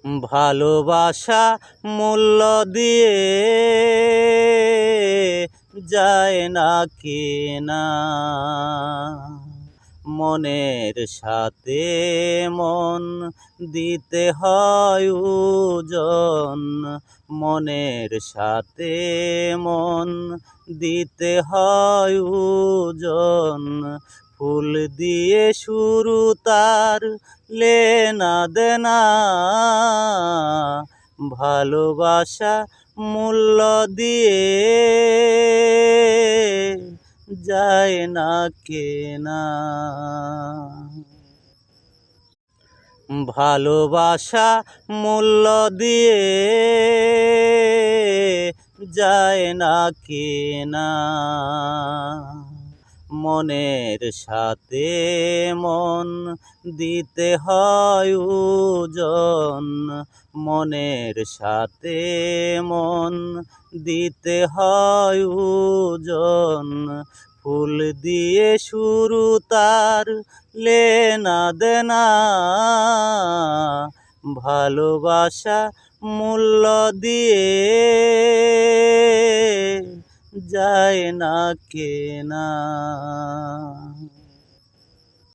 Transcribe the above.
ভালোবাসা মূল্য দিয়ে যায় না কেনা, মনের সাথে মন দিতে হয় ওজন, মনের সাথে মন দিতে হয় ওজন। ফুল দিয়ে শুরু তার লেনা দেনা, ভালোবাসা মূল্য দিয়ে যায় না কেনা। ভালোবাসা মূল্য দিয়ে যায় না কেনা, মনের সাথে মন দিতে হয় ওজন, মনের সাথে মন দিতে হয় ওজন। ফুল দিয়ে শুরু তার লেনা দেনা, ভালোবাসা মূল্য দিয়ে যায় না কেনা।